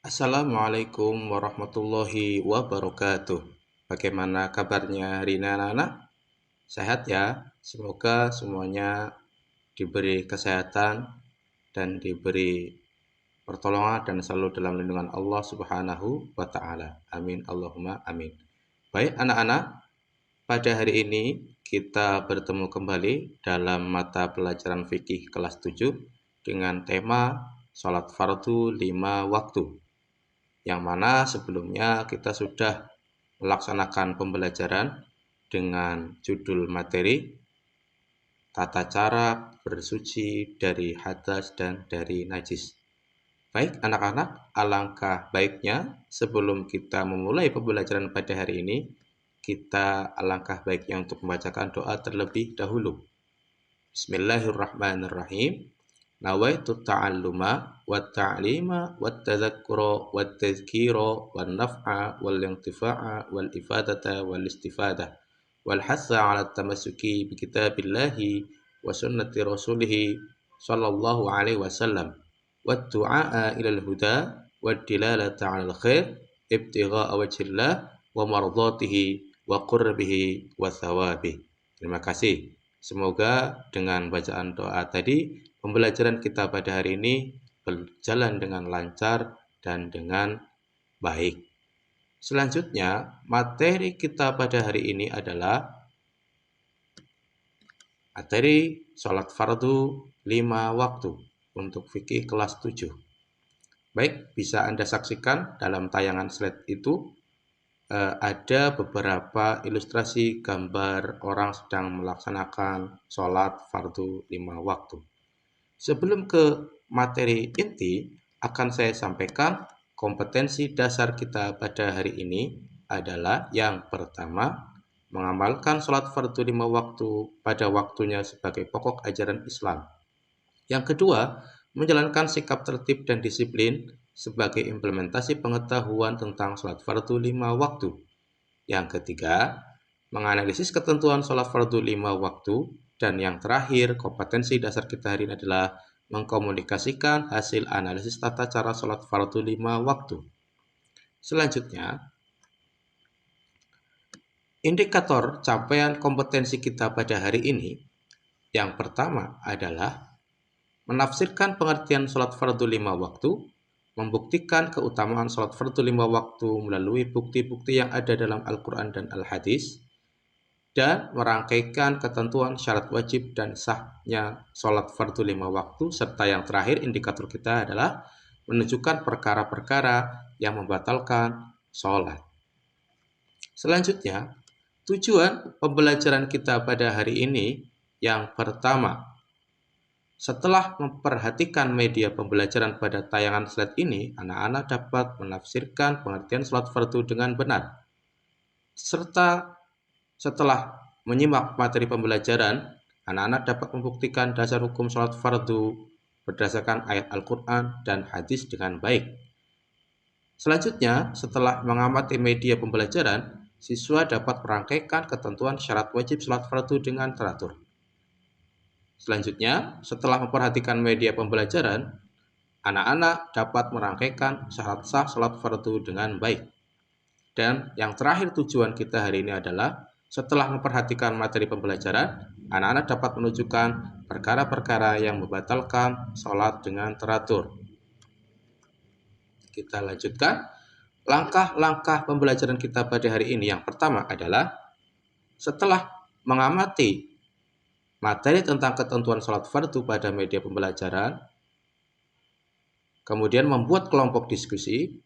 Assalamualaikum warahmatullahi wabarakatuh. Bagaimana kabarnya hari ini anak-anak? Sehat ya? Semoga semuanya diberi kesehatan dan diberi pertolongan dan selalu dalam lindungan Allah Subhanahu wa taala. Amin Allahumma amin. Baik anak-anak, pada hari ini kita bertemu kembali dalam mata pelajaran fikih kelas 7 dengan tema salat fardu 5 waktu. Yang mana sebelumnya kita sudah melaksanakan pembelajaran dengan judul materi tata cara bersuci dari hadas dan dari najis. Baik anak-anak, alangkah baiknya sebelum kita memulai pembelajaran pada hari ini, kita alangkah baiknya untuk membacakan doa terlebih dahulu. Bismillahirrahmanirrahim. Nawaitu ta'alluma wa ta'lima wa tadhakkura wa tadhkira wa naf'a wal intifa'a wal ifadata wal istifadah wal hassa 'ala tamassuki bi kitabillahi wa sunnati rasulih sallallahu alaihi wasallam wa du'a'a ila al-huda wa dilalata 'ala al-khair ibtigha'a wajhillah wa mardatihi wa qurbihi wa thawabih. Terima kasih. Semoga dengan bacaan doa tadi pembelajaran kita pada hari ini berjalan dengan lancar dan dengan baik. Selanjutnya, materi kita pada hari ini adalah materi sholat fardu 5 waktu untuk fikih kelas 7. Baik, bisa Anda saksikan dalam tayangan slide itu ada beberapa ilustrasi gambar orang sedang melaksanakan sholat fardu 5 waktu. Sebelum ke materi inti, akan saya sampaikan kompetensi dasar kita pada hari ini adalah yang pertama, mengamalkan sholat fardu 5 waktu pada waktunya sebagai pokok ajaran Islam. Yang kedua, menjalankan sikap tertib dan disiplin sebagai implementasi pengetahuan tentang sholat fardu 5 waktu. Yang ketiga, menganalisis ketentuan sholat fardu 5 waktu. Dan yang terakhir, kompetensi dasar kita hari ini adalah mengkomunikasikan hasil analisis tata cara sholat fardu 5 waktu. Selanjutnya, indikator capaian kompetensi kita pada hari ini, yang pertama adalah menafsirkan pengertian sholat fardu 5 waktu, membuktikan keutamaan sholat fardu 5 waktu melalui bukti-bukti yang ada dalam Al-Quran dan Al-Hadis, dan merangkaikan ketentuan syarat wajib dan sahnya sholat fardu 5 waktu, serta yang terakhir indikator kita adalah menunjukkan perkara-perkara yang membatalkan sholat. Selanjutnya, tujuan pembelajaran kita pada hari ini yang pertama, setelah memperhatikan media pembelajaran pada tayangan slide ini, anak-anak dapat menafsirkan pengertian sholat fardu dengan benar. Serta setelah menyimak materi pembelajaran, anak-anak dapat membuktikan dasar hukum sholat fardu berdasarkan ayat Al-Quran dan hadis dengan baik. Selanjutnya, setelah mengamati media pembelajaran, siswa dapat merangkaikan ketentuan syarat wajib sholat fardu dengan teratur. Selanjutnya, setelah memperhatikan media pembelajaran, anak-anak dapat merangkaikan syarat sah sholat fardu dengan baik. Dan yang terakhir tujuan kita hari ini adalah setelah memperhatikan materi pembelajaran, anak-anak dapat menunjukkan perkara-perkara yang membatalkan sholat dengan teratur. Kita lanjutkan. Langkah-langkah pembelajaran kita pada hari ini yang pertama adalah setelah mengamati materi tentang ketentuan sholat fardu pada media pembelajaran, kemudian membuat kelompok diskusi,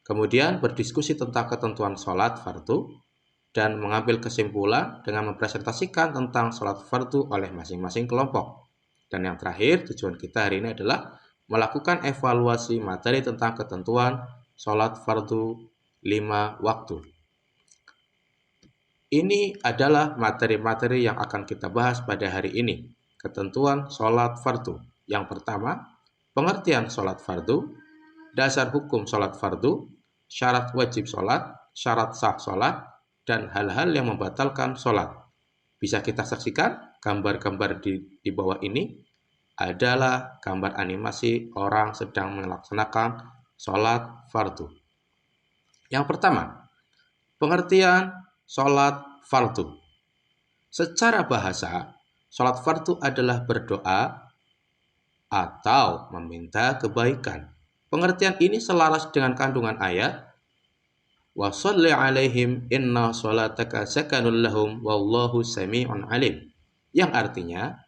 kemudian berdiskusi tentang ketentuan sholat fardu, dan mengambil kesimpulan dengan mempresentasikan tentang sholat fardu oleh masing-masing kelompok. Dan yang terakhir, tujuan kita hari ini adalah melakukan evaluasi materi tentang ketentuan sholat fardu 5 waktu. Ini adalah materi-materi yang akan kita bahas pada hari ini. Ketentuan sholat fardu. Yang pertama, pengertian sholat fardu, dasar hukum sholat fardu, syarat wajib sholat, syarat sah sholat, dan hal-hal yang membatalkan sholat. Bisa kita saksikan gambar-gambar di bawah ini adalah gambar animasi orang sedang melaksanakan sholat fardu. Yang pertama, pengertian sholat fardu. Secara bahasa, sholat fardu adalah berdoa atau meminta kebaikan. Pengertian ini selaras dengan kandungan ayat wa sholli alaihim inna sholataka sakanul lahum wallahu sami'un alim, yang artinya,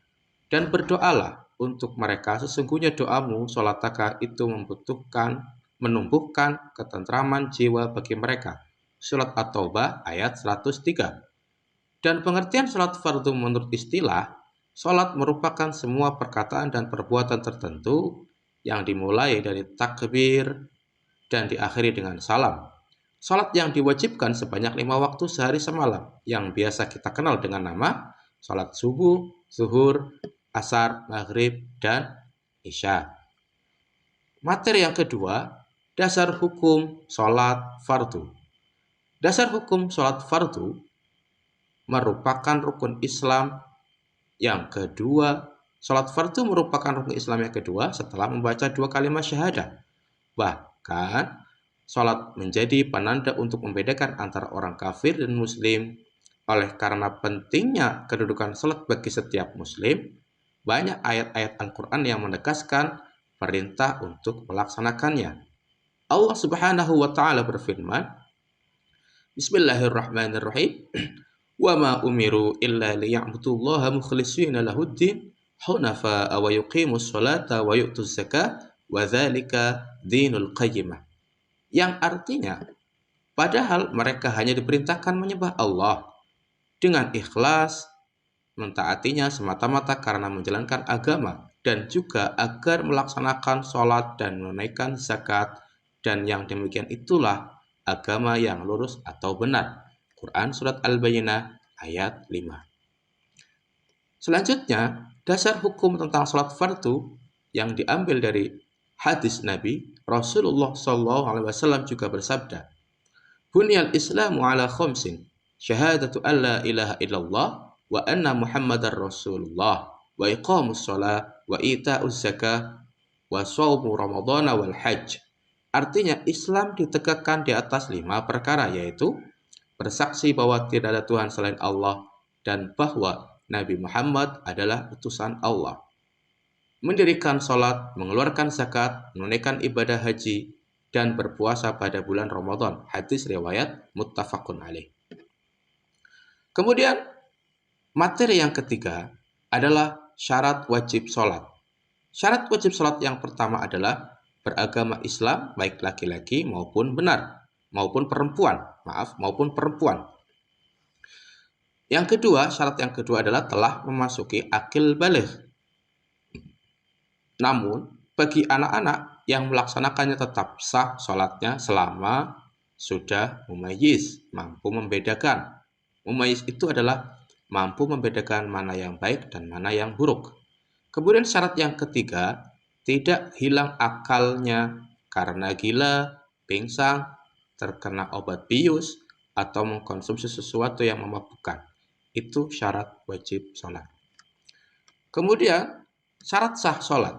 dan berdoalah untuk mereka, sesungguhnya doamu sholataka itu menumbuhkan ketentraman jiwa bagi mereka. Surat At-Taubah ayat 103. Dan pengertian sholat fardu menurut istilah, sholat merupakan semua perkataan dan perbuatan tertentu yang dimulai dari takbir dan diakhiri dengan salam. Sholat yang diwajibkan sebanyak 5 waktu sehari semalam, yang biasa kita kenal dengan nama sholat subuh, zuhur, asar, maghrib, dan isya. Materi yang kedua, dasar hukum sholat fardu. Dasar hukum sholat fardu merupakan rukun Islam yang kedua. Sholat fardu merupakan rukun Islam yang kedua setelah membaca 2 kalimat syahadah. Bahkan, sholat menjadi penanda untuk membedakan antara orang kafir dan muslim. Oleh karena pentingnya kedudukan sholat bagi setiap muslim, banyak ayat-ayat Al-Quran yang menegaskan perintah untuk melaksanakannya. Allah Subhanahu wa Ta'ala berfirman, Bismillahirrahmanirrahim. Wa ma umiru illa liya'budullaha mukhlishina lahuddin hunafa'a wa yuqimus sholata wa yu'tuz zakah wa dzalika dinul qayyimah. Yang artinya, padahal mereka hanya diperintahkan menyembah Allah dengan ikhlas, mentaatinya semata-mata karena menjalankan agama, dan juga agar melaksanakan sholat dan menunaikan zakat, dan yang demikian itulah agama yang lurus atau benar. Quran Surat Al-Bayyinah ayat 5. Selanjutnya, dasar hukum tentang sholat fardu yang diambil dari hadis Nabi, Rasulullah SAW juga bersabda, Bunyal Islamu ala khamsin, syahadatu an la ilaha illallah, wa anna Muhammadar Rasulullah, wa iqamus shalah, wa ita'uz zakah, wa shaumu ramadhana wal hajj. Artinya, Islam ditegakkan di atas 5 perkara, yaitu bersaksi bahwa tidak ada Tuhan selain Allah dan bahwa Nabi Muhammad adalah utusan Allah, mendirikan sholat, mengeluarkan zakat, menunaikan ibadah haji, dan berpuasa pada bulan Ramadan. Hadis riwayat muttafaqun alaih. Kemudian, materi yang ketiga adalah syarat wajib sholat. Syarat wajib sholat yang pertama adalah beragama Islam, baik laki-laki maupun perempuan. Yang kedua, syarat yang kedua adalah telah memasuki akil baligh. Namun, bagi anak-anak yang melaksanakannya tetap sah sholatnya selama sudah mumayyiz, mampu membedakan. Mumayyiz itu adalah mampu membedakan mana yang baik dan mana yang buruk. Kemudian syarat yang ketiga, tidak hilang akalnya karena gila, pingsan, terkena obat bius, atau mengkonsumsi sesuatu yang memabukkan. Itu syarat wajib sholat. Kemudian, syarat sah sholat.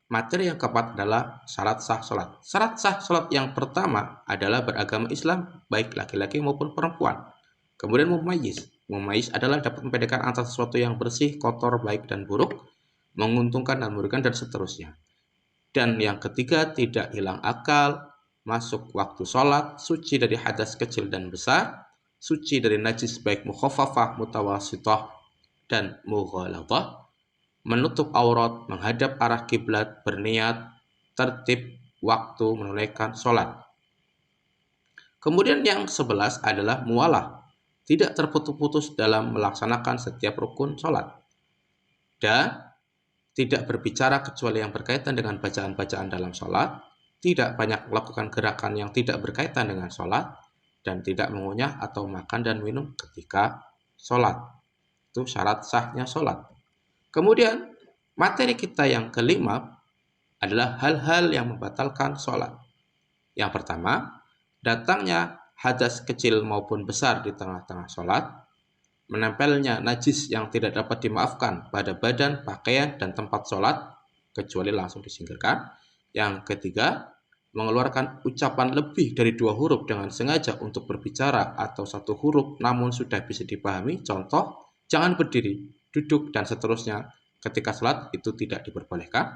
Materi yang keempat adalah syarat sah sholat. Syarat sah sholat yang pertama adalah beragama Islam, baik laki-laki maupun perempuan. Kemudian mumayyiz. Mumayyiz adalah dapat membedakan antara sesuatu yang bersih, kotor, baik, dan buruk, menguntungkan dan merugikan, dan seterusnya. Dan yang ketiga, tidak hilang akal, masuk waktu sholat, suci dari hadas kecil dan besar, suci dari najis baik mukhaffafah, mutawassithah, dan mughalathah, menutup aurat, menghadap arah kiblat, berniat, tertib waktu menunaikan sholat. Kemudian yang 11 adalah muwalah, tidak terputus-putus dalam melaksanakan setiap rukun sholat, dan tidak berbicara kecuali yang berkaitan dengan bacaan-bacaan dalam sholat, tidak banyak melakukan gerakan yang tidak berkaitan dengan sholat, dan tidak mengunyah atau makan dan minum ketika sholat. Itu syarat sahnya sholat. Kemudian, materi kita yang kelima adalah hal-hal yang membatalkan sholat. Yang pertama, datangnya hadas kecil maupun besar di tengah-tengah sholat, menempelnya najis yang tidak dapat dimaafkan pada badan, pakaian, dan tempat sholat, kecuali langsung disingkirkan. Yang ketiga, mengeluarkan ucapan lebih dari 2 huruf dengan sengaja untuk berbicara atau 1 huruf namun sudah bisa dipahami. Contoh, jangan berdiri, duduk, dan seterusnya ketika sholat itu tidak diperbolehkan.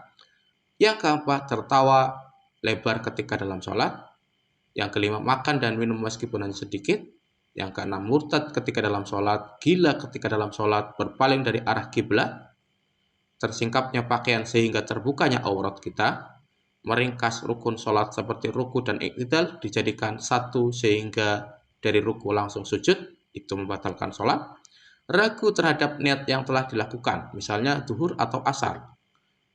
Yang keempat, tertawa lebar ketika dalam sholat. Yang kelima, makan dan minum meskipun hanya sedikit. Yang keenam, murtad ketika dalam sholat, gila ketika dalam sholat, berpaling dari arah kiblat, tersingkapnya pakaian sehingga terbukanya aurat kita, meringkas rukun sholat seperti ruku dan iktidal dijadikan satu sehingga dari ruku langsung sujud, itu membatalkan sholat. Ragu terhadap niat yang telah dilakukan, misalnya zuhur atau asar.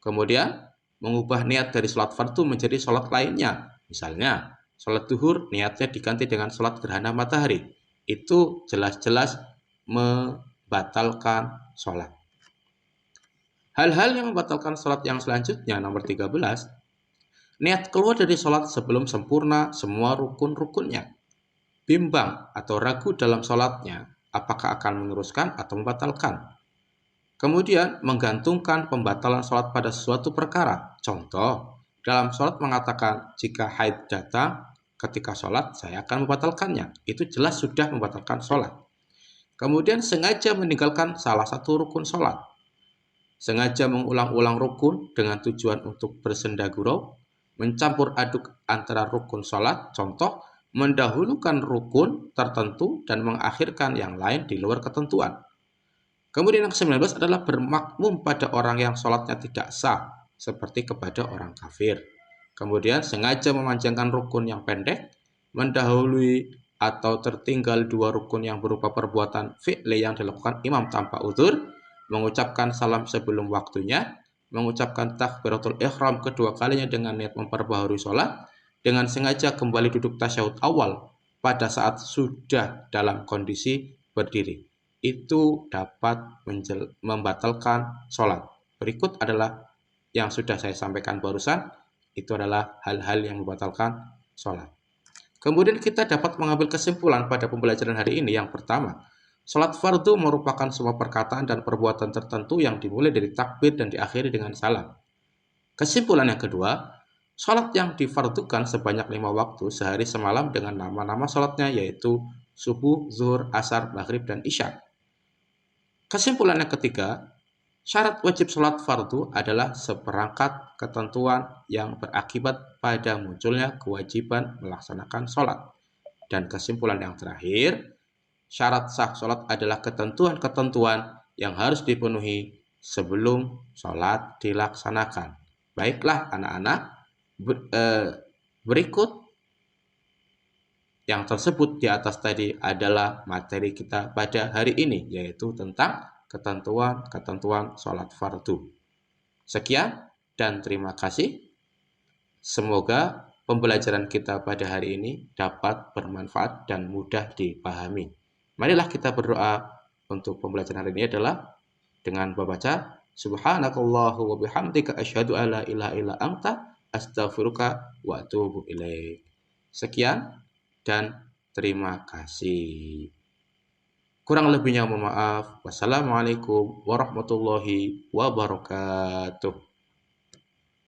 Kemudian, mengubah niat dari sholat fardu menjadi sholat lainnya. Misalnya, sholat zuhur niatnya diganti dengan sholat gerhana matahari. Itu jelas-jelas membatalkan sholat. Hal-hal yang membatalkan sholat yang selanjutnya, nomor 13, niat keluar dari sholat sebelum sempurna semua rukun-rukunnya. Bimbang atau ragu dalam sholatnya, apakah akan meneruskan atau membatalkan. Kemudian, menggantungkan pembatalan sholat pada suatu perkara. Contoh, dalam sholat mengatakan, jika haid datang ketika sholat, saya akan membatalkannya. Itu jelas sudah membatalkan sholat. Kemudian, sengaja meninggalkan salah satu rukun sholat. Sengaja mengulang-ulang rukun dengan tujuan untuk bersenda gurau, mencampur aduk antara rukun sholat, contoh, mendahulukan rukun tertentu dan mengakhirkan yang lain di luar ketentuan. Kemudian yang ke-19 adalah bermakmum pada orang yang sholatnya tidak sah, seperti kepada orang kafir. Kemudian sengaja memanjangkan rukun yang pendek, mendahului atau tertinggal 2 rukun yang berupa perbuatan fi'li yang dilakukan imam tanpa udzur, mengucapkan salam sebelum waktunya, mengucapkan takbiratul ihram kedua kalinya dengan niat memperbaharui sholat, dengan sengaja kembali duduk tasyahud awal pada saat sudah dalam kondisi berdiri. Itu dapat membatalkan sholat. Berikut adalah yang sudah saya sampaikan barusan, itu adalah hal-hal yang membatalkan sholat. Kemudian kita dapat mengambil kesimpulan pada pembelajaran hari ini. Yang pertama, sholat fardu merupakan semua perkataan dan perbuatan tertentu yang dimulai dari takbir dan diakhiri dengan salam. Kesimpulan yang kedua, sholat yang difardukan sebanyak 5 waktu sehari semalam dengan nama-nama sholatnya yaitu subuh, zuhur, asar, maghrib, dan isya. Kesimpulan yang ketiga, syarat wajib sholat fardu adalah seperangkat ketentuan yang berakibat pada munculnya kewajiban melaksanakan sholat. Dan kesimpulan yang terakhir, syarat sah sholat adalah ketentuan-ketentuan yang harus dipenuhi sebelum sholat dilaksanakan. Baiklah anak-anak, berikut yang tersebut di atas tadi adalah materi kita pada hari ini, yaitu tentang ketentuan-ketentuan sholat fardu. Sekian dan terima kasih. Semoga pembelajaran kita pada hari ini dapat bermanfaat dan mudah dipahami. Marilah kita berdoa untuk pembelajaran hari ini adalah dengan membaca Subhanakallahu wa bihamdika asyhadu alla ilaha illa anta astaghfiruka wa atubu ilaik. Sekian dan terima kasih. Kurang lebihnya mohon maaf. Wassalamualaikum warahmatullahi wabarakatuh.